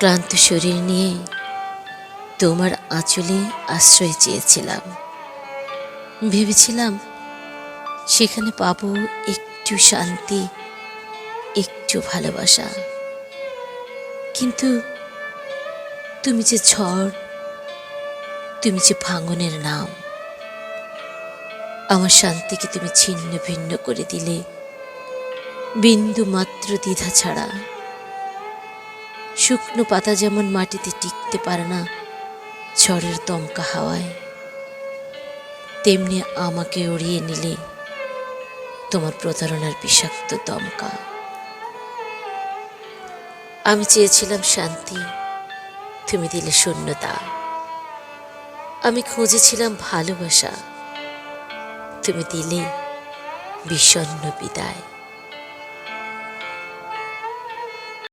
ক্লান্ত শরীর নিয়ে তোমার আঁচলে আশ্রয় চেয়েছিলাম। ভেবেছিলাম সেখানে পাবো একটু শান্তি, একটু ভালোবাসা। কিন্তু তুমি যে ঝড়, তুমি যে ভাঙনের নাম, আমার শান্তিকে তুমি ছিন্ন ভিন্ন করে দিলে বিন্দু মাত্র দ্বিধা ছাড়া। শুকনো পাতা যেমন মাটিতে টিকতে পারে না ঝড়ের দমকা হাওয়ায়, তেমনি আমাকে উড়িয়ে নিলে তোমার প্রতারণার বিষাক্ত দমকা। আমি চেয়েছিলাম শান্তি, তুমি দিলে শূন্যতা। আমি খুঁজেছিলাম ভালোবাসা, তুমি দিলে বিষণ্ণ বিদায়।